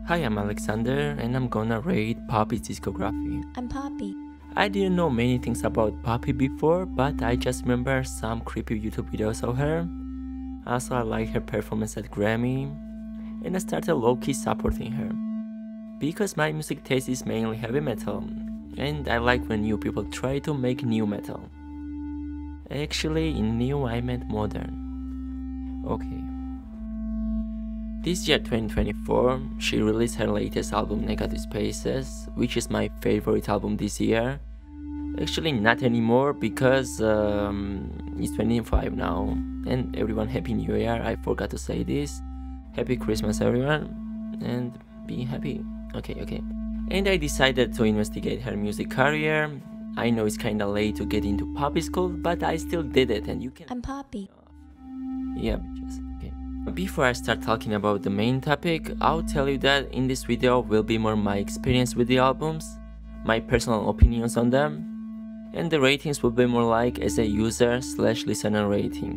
Hi, I'm Alexander and I'm gonna rate Poppy's discography. I'm Poppy. I didn't know many things about Poppy before, but I just remember some creepy YouTube videos of her. Also, I like her performance at Grammy, and I started low-key supporting her. Because my music taste is mainly heavy metal, and I like when new people try to make new metal. Actually, in new I meant modern. Okay. This year 2024, she released her latest album Negative Spaces, which is my favorite album this year. Actually not anymore because it's 25 now. And everyone, Happy New Year, I forgot to say this. Happy Christmas everyone, and be happy. Okay. And I decided to investigate her music career. I know it's kinda late to get into Poppy school, but I still did it, and you can... I'm Poppy. Yeah, bitches. Okay. Before I start talking about the main topic, I'll tell you that in this video will be more my experience with the albums, my personal opinions on them, and the ratings will be more like as a user/listener rating,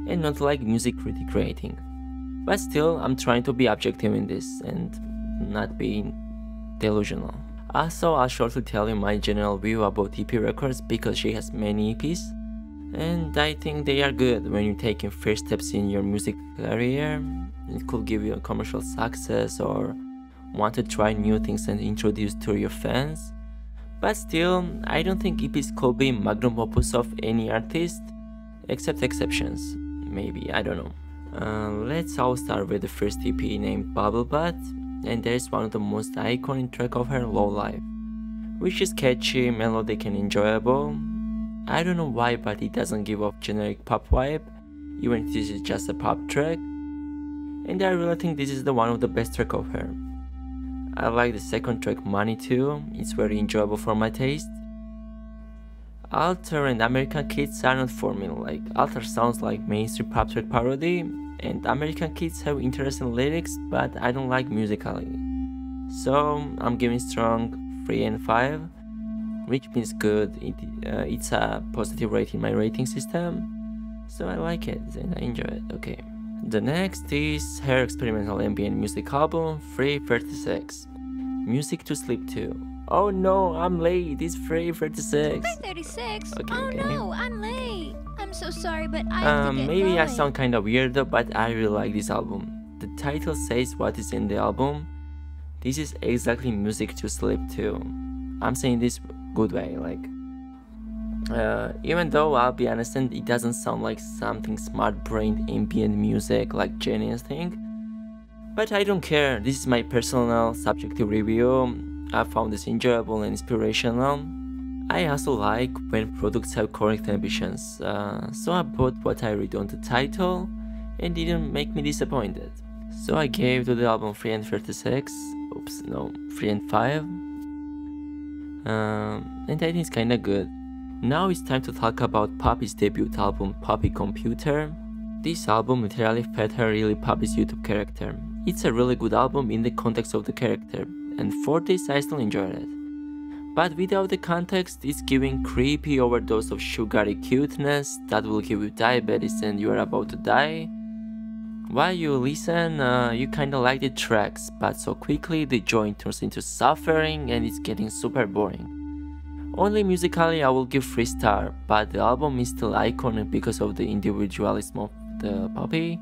and not like music critic rating. But still, I'm trying to be objective in this and not being delusional. Also, I'll shortly tell you my general view about EP records because she has many EPs. And I think they are good when you're taking first steps in your music career. It could give you a commercial success or want to try new things and introduce to your fans. But still, I don't think EPs could be magnum opus of any artist, except exceptions. Maybe, I don't know. Let's all start with the first EP named Bubblebath, and there's one of the most iconic track of her, Low Life, which is catchy, melodic and enjoyable. I don't know why, but it doesn't give off generic pop vibe, even if this is just a pop track. And I really think this is the one of the best track of her. I like the second track, Money too, it's very enjoyable for my taste. Alter and American Kids are not for me, like Alter sounds like mainstream pop track parody, and American Kids have interesting lyrics, but I don't like musically. So I'm giving strong 3 and 5. Which means good. It's a positive rate in my rating system, so I like it and I enjoy it. Okay. The next is her experimental ambient music album 336, Music to Sleep To. Oh no, I'm late. It's 336. 336? Okay, oh okay. No, I'm late. I'm so sorry, but I have to get maybe going. I sound kind of weird though, but I really like this album. The title says what is in the album. This is exactly music to sleep to. I'm saying this good way, like even though I'll be honest, it doesn't sound like something smart-brained ambient music like Genius thing, but I don't care. This is my personal subjective review. I found this enjoyable and inspirational. I also like when products have correct ambitions, so I bought what I read on the title and didn't make me disappointed. So I gave to the album 3 and 36, 3 and 5. And I think it's kinda good. Now it's time to talk about Poppy's debut album, Poppy.Computer. This album literally fed her really Poppy's YouTube character. It's a really good album in the context of the character, and for this I still enjoyed it. But without the context, it's giving creepy overdose of sugary cuteness that will give you diabetes and you are about to die. While you listen, you kinda like the tracks, but so quickly the joy turns into suffering and it's getting super boring. Only musically I will give 3 stars, but the album is still iconic because of the individualism of the Poppy.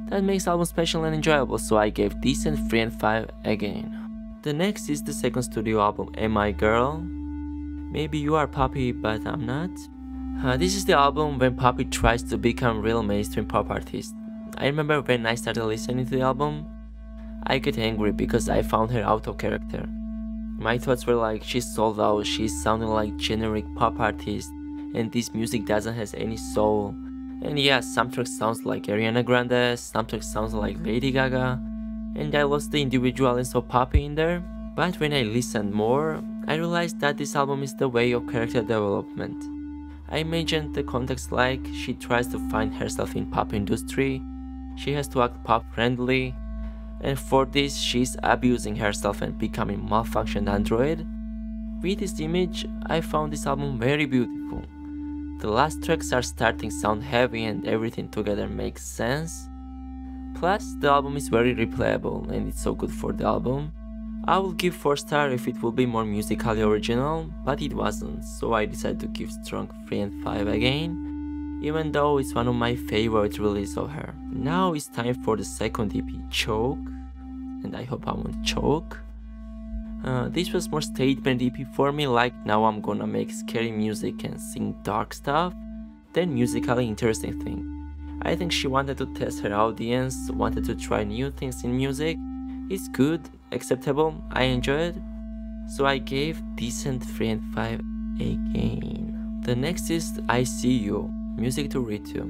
That makes the album special and enjoyable, so I gave decent 3 and 5 again. The next is the second studio album, Am I Girl? Maybe you are Poppy, but I'm not. This is the album when Poppy tries to become real mainstream pop artist. I remember when I started listening to the album, I get angry because I found her out of character. My thoughts were like, she's sold out, she's sounding like generic pop artist, and this music doesn't have any soul. And yeah, some tracks sounds like Ariana Grande, some tracks sounds like Lady Gaga, and I lost the individualness of Poppy in there. But when I listened more, I realized that this album is the way of character development. I imagined the context like she tries to find herself in pop industry. She has to act pop-friendly, and for this she's abusing herself and becoming malfunctioned android. With this image, I found this album very beautiful. The last tracks are starting to sound heavy and everything together makes sense. Plus, the album is very replayable and it's so good for the album. I will give 4 stars if it will be more musically original, but it wasn't, so I decided to give strong 3 and 5 again, even though it's one of my favorite releases of her. Now it's time for the second EP, Choke, and I hope I won't choke. This was more statement EP for me, like now I'm gonna make scary music and sing dark stuff, than musically interesting thing. I think she wanted to test her audience, wanted to try new things in music. It's good, acceptable, I enjoy it, so I gave decent 3 and 5 again. The next is I See You, music to read to.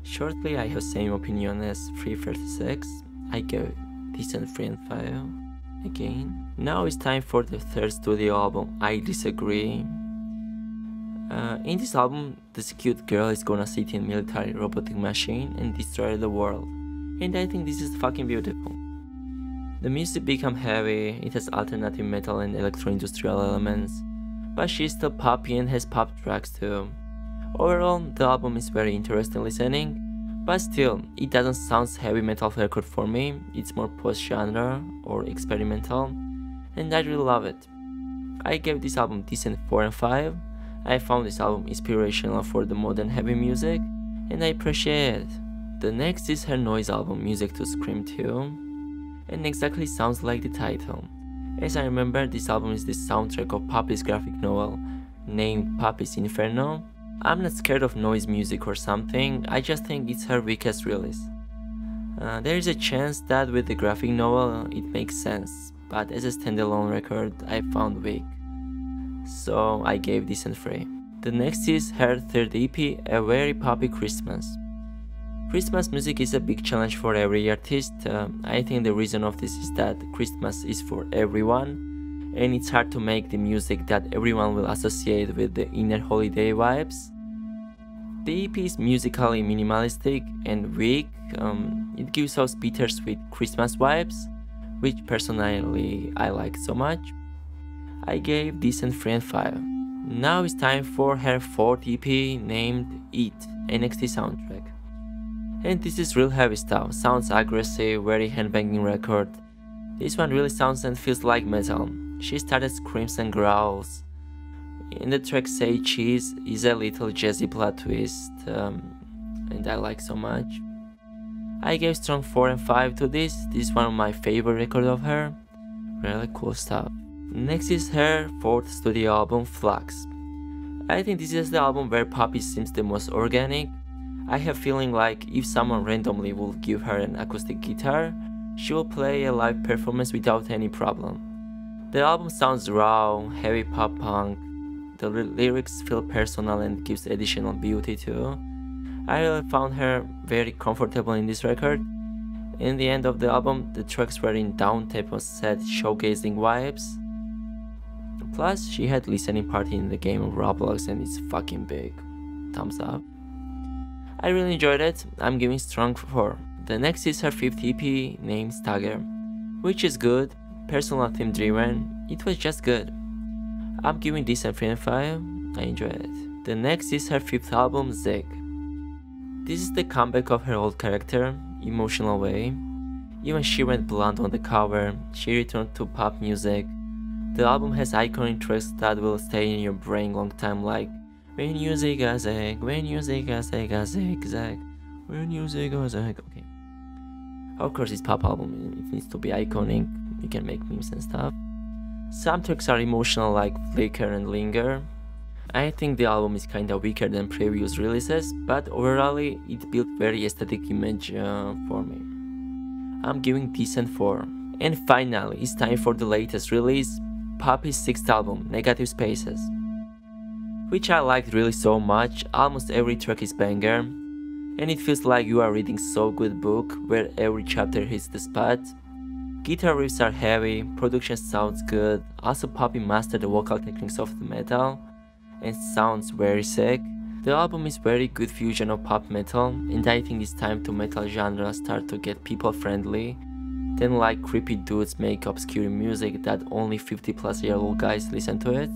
Shortly, I have same opinion as 336, I gave decent 3 and 5 again. Now it's time for the third studio album, I Disagree. In this album, this cute girl is gonna sit in a military robotic machine and destroy the world, and I think this is fucking beautiful. The music become heavy, it has alternative metal and electro-industrial elements, but she's still poppy and has pop tracks too. Overall, the album is very interesting listening, but still, it doesn't sound heavy metal record for me, it's more post-genre or experimental, and I really love it. I gave this album decent 4 and 5, I found this album inspirational for the modern heavy music, and I appreciate it. The next is her noise album, Music to Scream To, and exactly sounds like the title. As I remember, this album is the soundtrack of Poppy's graphic novel, named Poppy's Inferno. I'm not scared of noise music or something, I just think it's her weakest release. There is a chance that with the graphic novel it makes sense, but as a standalone record I found weak, so I gave this and 3. The next is her third EP, A Very Poppy Christmas. Christmas music is a big challenge for every artist. I think the reason of this is that Christmas is for everyone, and it's hard to make the music that everyone will associate with the inner holiday vibes. The EP is musically minimalistic and weak. It gives us bittersweet Christmas vibes, which personally I like so much. I gave decent 3 and 5. Now it's time for her fourth EP named It, NXT Soundtrack. And this is real heavy stuff, sounds aggressive, very handbanging record. This one really sounds and feels like metal. She started screams and growls. In the track Say Cheese is a little jazzy plot twist, and I like so much. I gave strong 4 and 5 to this is one of my favorite records of her. Really cool stuff. Next is her fourth studio album, Flux. I think this is the album where Poppy seems the most organic. I have feeling like if someone randomly will give her an acoustic guitar, she will play a live performance without any problem. The album sounds raw, heavy pop punk. The lyrics feel personal and gives additional beauty too. I really found her very comfortable in this record. In the end of the album, the tracks were in down-tempo sad showcasing vibes. Plus, she had listening party in the game of Roblox and it's fucking big. Thumbs up. I really enjoyed it, I'm giving strong 4. The next is her fifth EP named Stagger, which is good, personal theme driven, it was just good. I'm giving this a 3 and 5, I enjoyed it. The next is her fifth album, Zig. This is the comeback of her old character, emotional way. Even she went blonde on the cover, she returned to pop music. The album has iconic tracks that will stay in your brain long time, like when you zig a zag, when you zig a zag, when you zig a zag. Okay. Of course, it's pop album, it needs to be iconic, you can make memes and stuff. Some tracks are emotional like Flicker and Linger. I think the album is kinda weaker than previous releases, but overall it built very aesthetic image for me. I'm giving decent 4. And finally, it's time for the latest release, Poppy's sixth album, Negative Spaces, which I liked really so much. Almost every track is banger, and it feels like you are reading so good book where every chapter hits the spot. Guitar riffs are heavy, production sounds good, also Poppy mastered the vocal techniques of the metal, and sounds very sick. The album is very good fusion of pop metal, and I think it's time to metal genre start to get people friendly. Then like creepy dudes make obscure music that only 50-plus-year-old guys listen to it.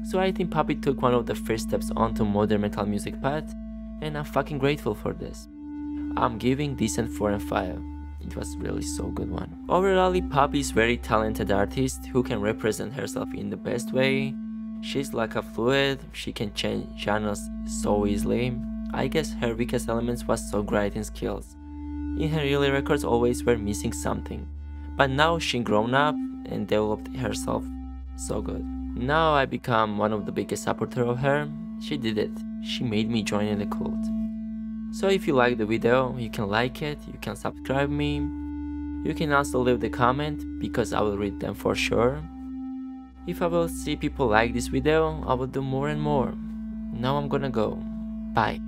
So I think Poppy took one of the first steps onto modern metal music path, and I'm fucking grateful for this. I'm giving decent 4 and 5. It was really so good one. Overall, Poppy is very talented artist who can represent herself in the best way. She's like a fluid, she can change genres so easily. I guess her weakest elements was songwriting skills. In her early records always were missing something. But now she grown up and developed herself so good. Now I become one of the biggest supporter of her. She did it. She made me join in the cult. So if you like the video, you can like it, you can subscribe me. You can also leave the comment because I will read them for sure. If I will see people like this video, I will do more and more. Now I'm gonna go. Bye.